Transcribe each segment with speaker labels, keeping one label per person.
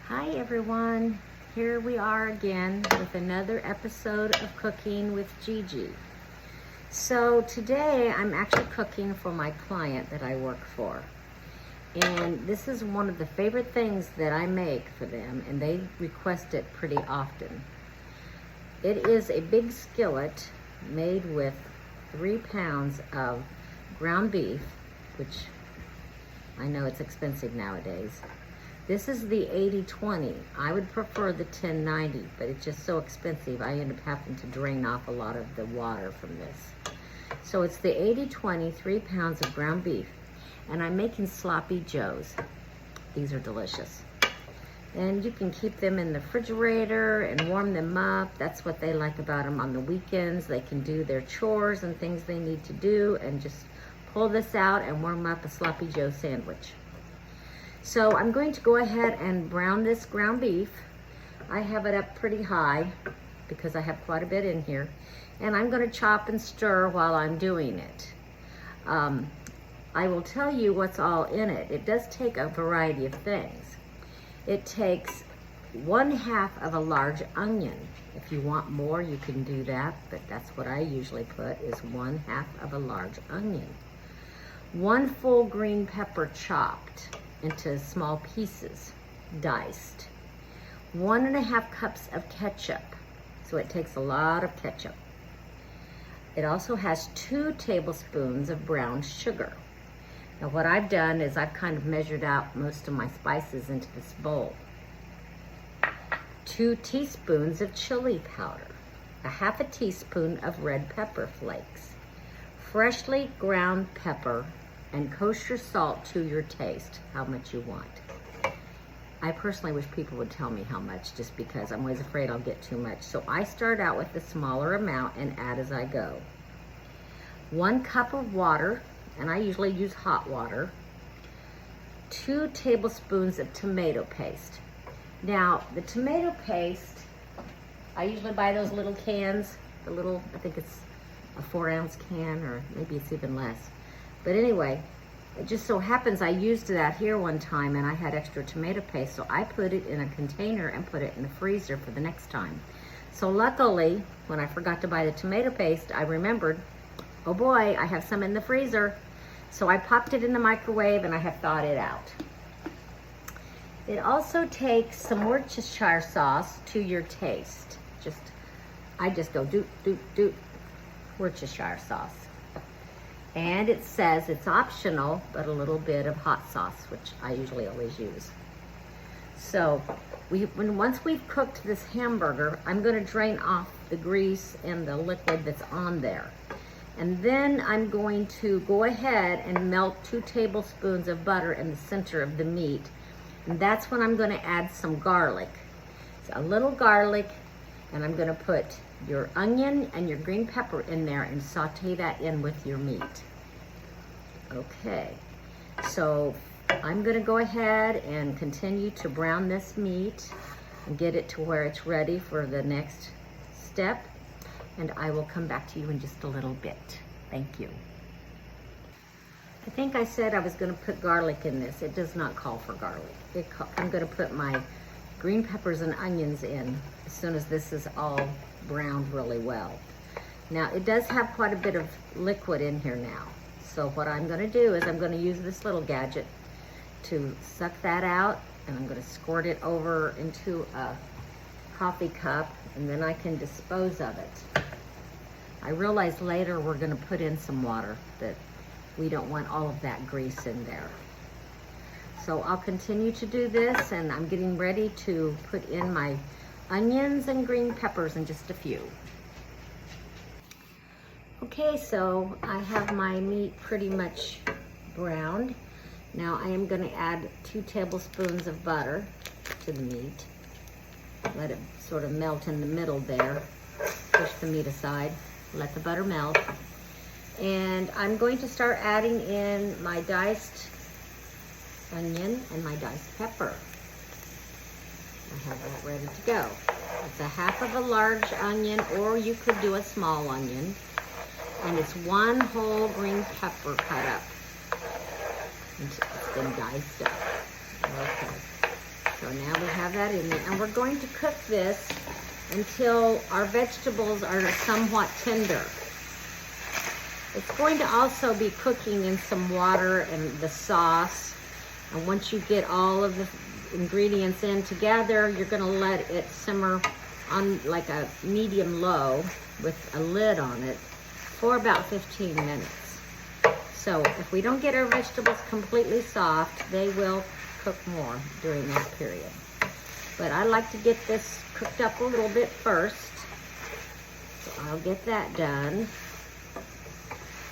Speaker 1: Hi everyone, here we are again with another episode of Cooking with Gigi. So today I'm actually cooking for my client that I work for. And this is one of the favorite things that I make for them, and they request it pretty often. It is a big skillet made with 3 pounds of ground beef, which I know it's expensive nowadays. This is the 80-20. I would prefer the 10-90, but it's just so expensive. I end up having to drain off a lot of the water from this. So it's the 80-20, 3 pounds of ground beef. And I'm making sloppy joes. These are delicious. And you can keep them in the refrigerator and warm them up. That's what they like about them on the weekends. They can do their chores and things they need to do and just pull this out and warm up a sloppy joe sandwich. So I'm going to go ahead and brown this ground beef. I have it up pretty high because I have quite a bit in here. And I'm going to chop and stir while I'm doing it. I will tell you what's all in it. It does take a variety of things. It takes 1/2 of a large onion. If you want more, you can do that, but that's what I usually put, is 1/2 of a large onion. 1 full green pepper chopped into small pieces, diced. 1.5 cups of ketchup, so it takes a lot of ketchup. It also has 2 tablespoons of brown sugar. Now what I've done is I've kind of measured out most of my spices into this bowl. 2 teaspoons of chili powder, 1/2 teaspoon of red pepper flakes, freshly ground pepper, and kosher salt to your taste, how much you want. I personally wish people would tell me how much, just because I'm always afraid I'll get too much. So I start out with a smaller amount and add as I go. 1 cup of water, and I usually use hot water. 2 tablespoons of tomato paste. Now, the tomato paste, I usually buy those little cans, I think it's a 4-ounce can, or maybe it's even less. But anyway, it just so happens I used that here one time and I had extra tomato paste, so I put it in a container and put it in the freezer for the next time. So luckily, when I forgot to buy the tomato paste, I remembered, oh boy, I have some in the freezer. So I popped it in the microwave and I have thawed it out. It also takes some Worcestershire sauce to your taste. I just go doot, Worcestershire sauce. And it says it's optional, but a little bit of hot sauce, which I usually always use. So once we've cooked this hamburger, I'm gonna drain off the grease and the liquid that's on there. And then I'm going to go ahead and melt 2 tablespoons of butter in the center of the meat. And that's when I'm gonna add some garlic. So a little garlic, and I'm gonna put your onion and your green pepper in there and saute that in with your meat. Okay, so I'm gonna go ahead and continue to brown this meat and get it to where it's ready for the next step. And I will come back to you in just a little bit. Thank you. I think I said I was gonna put garlic in this. It does not call for garlic. I'm gonna put my green peppers and onions in as soon as this is all browned really well. Now, it does have quite a bit of liquid in here now. So what I'm gonna do is I'm gonna use this little gadget to suck that out, and I'm gonna squirt it over into a coffee cup, and then I can dispose of it. I realize later we're gonna put in some water, that we don't want all of that grease in there. So I'll continue to do this, and I'm getting ready to put in my onions and green peppers in just a few. Okay, so I have my meat pretty much browned. Now I am gonna add 2 tablespoons of butter to the meat. Let it sort of melt in the middle there. Push the meat aside, let the butter melt. And I'm going to start adding in my diced onion and my diced pepper. I have that ready to go. It's 1/2 of a large onion, or you could do a small onion. And it's 1 whole green pepper cut up. It's been diced up. Okay. So now we have that in there. And we're going to cook this until our vegetables are somewhat tender. It's going to also be cooking in some water and the sauce. And once you get all of the ingredients in together, you're gonna let it simmer on like a medium low with a lid on it for about 15 minutes. So if we don't get our vegetables completely soft, they will cook more during that period. But I like to get this cooked up a little bit first. So I'll get that done.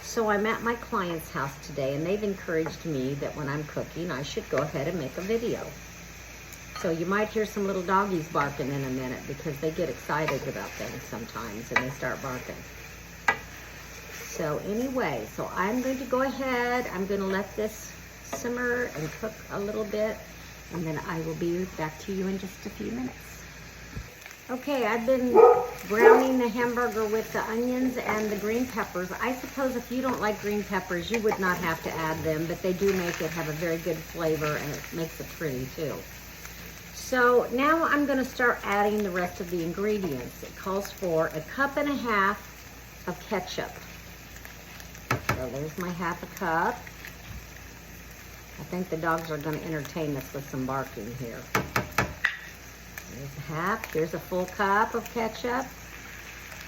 Speaker 1: So I'm at my client's house today, and they've encouraged me that when I'm cooking, I should go ahead and make a video. So you might hear some little doggies barking in a minute because they get excited about things sometimes and they start barking. So anyway, so I'm going to go ahead, I'm going to let this simmer and cook a little bit, and then I will be back to you in just a few minutes. Okay, I've been browning the hamburger with the onions and the green peppers. I suppose if you don't like green peppers, you would not have to add them, but they do make it have a very good flavor, and it makes it pretty too. So now I'm going to start adding the rest of the ingredients. It calls for 1.5 cups of ketchup. So there's my 1/2 cup. I think the dogs are going to entertain us with some barking here. There's 1/2. Here's a full cup of ketchup.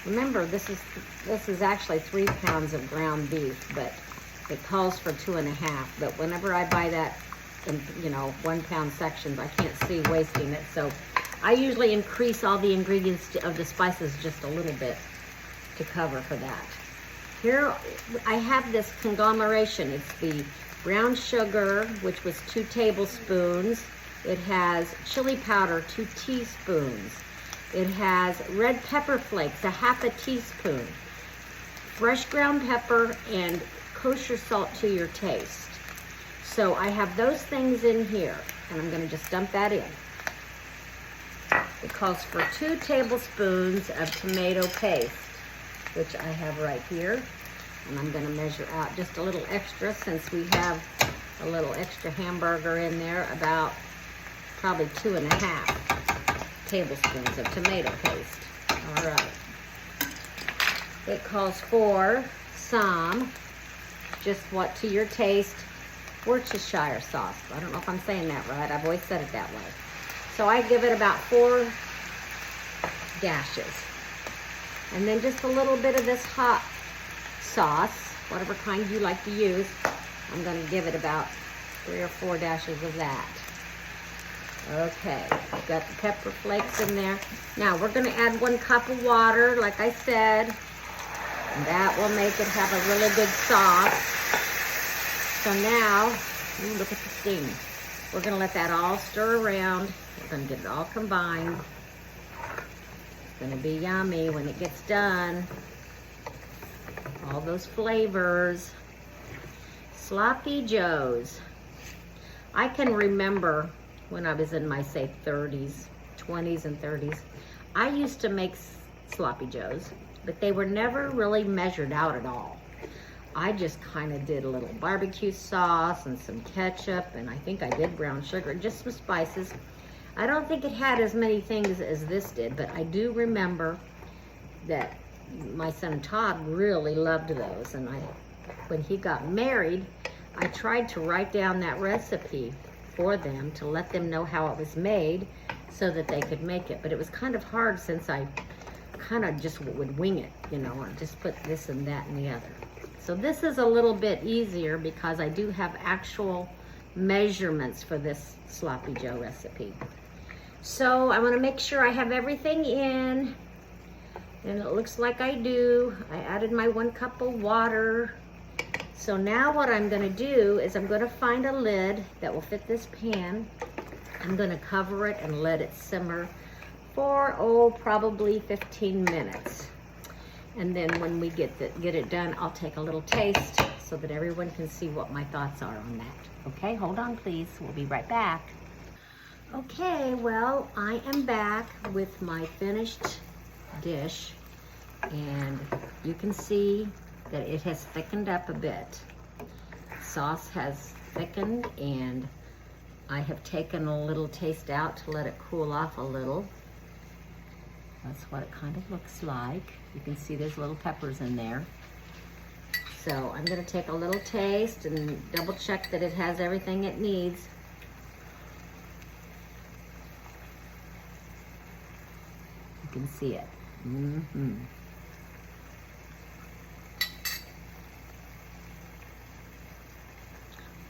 Speaker 1: Remember, this is actually 3 pounds of ground beef, but it calls for 2.5. But whenever I buy that in 1 pound sections, I can't see wasting it. So I usually increase all the ingredients of the spices just a little bit to cover for that. Here I have this conglomeration. It's the brown sugar, which was 2 tablespoons. It has chili powder, 2 teaspoons. It has red pepper flakes, 1/2 teaspoon. Fresh ground pepper and kosher salt to your taste. So I have those things in here, and I'm going to just dump that in. It calls for 2 tablespoons of tomato paste, which I have right here. And I'm going to measure out just a little extra since we have a little extra hamburger in there, about probably 2.5 tablespoons of tomato paste. All right. It calls for some, just what to your taste, Worcestershire sauce. I don't know if I'm saying that right. I've always said it that way. So I give it about 4 dashes. And then just a little bit of this hot sauce, whatever kind you like to use. I'm going to give it about 3 or 4 dashes of that. Okay, we've got the pepper flakes in there. Now we're going to add 1 cup of water, like I said. And that will make it have a really good sauce. So now, look at the steam. We're going to let that all stir around. We're going to get it all combined. It's going to be yummy when it gets done. All those flavors. Sloppy Joes. I can remember when I was in my, say, 20s and 30s, I used to make Sloppy Joes, but they were never really measured out at all. I just kind of did a little barbecue sauce and some ketchup, and I think I did brown sugar, just some spices. I don't think it had as many things as this did, but I do remember that my son Todd really loved those, and when he got married, I tried to write down that recipe for them to let them know how it was made so that they could make it. But it was kind of hard since I kind of just would wing it, and just put this and that and the other. So this is a little bit easier because I do have actual measurements for this Sloppy Joe recipe. So I want to make sure I have everything in, and it looks like I do. I added my 1 cup of water. So now what I'm going to do is I'm going to find a lid that will fit this pan. I'm going to cover it and let it simmer for, probably 15 minutes. And then when we get it done, I'll take a little taste so that everyone can see what my thoughts are on that. Okay, hold on please. We'll be right back. Okay, well, I am back with my finished dish, and you can see that it has thickened up a bit. Sauce has thickened, and I have taken a little taste out to let it cool off a little. That's what it kind of looks like. You can see there's little peppers in there. So I'm gonna take a little taste and double check that it has everything it needs. You can see it.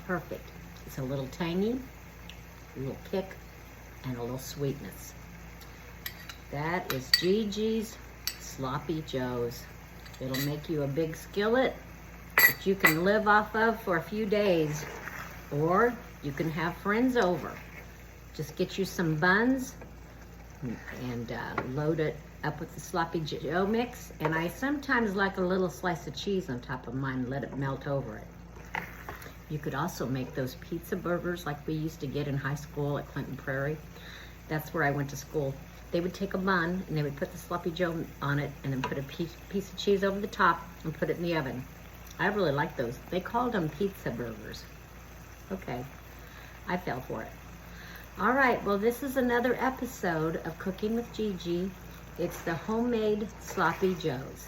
Speaker 1: Perfect. It's a little tangy, a little kick, and a little sweetness. That is Gigi's Sloppy Joes. It'll make you a big skillet that you can live off of for a few days, or you can have friends over. Just get you some buns and load it up with the Sloppy Joe mix. And I sometimes like a little slice of cheese on top of mine and let it melt over it. You could also make those pizza burgers like we used to get in high school at Clinton Prairie. That's where I went to school. They would take a bun and they would put the Sloppy Joe on it and then put a piece of cheese over the top and put it in the oven. I really like those. They called them pizza burgers. Okay, I fell for it. All right, well, this is another episode of Cooking with Gigi. It's the homemade Sloppy Joes.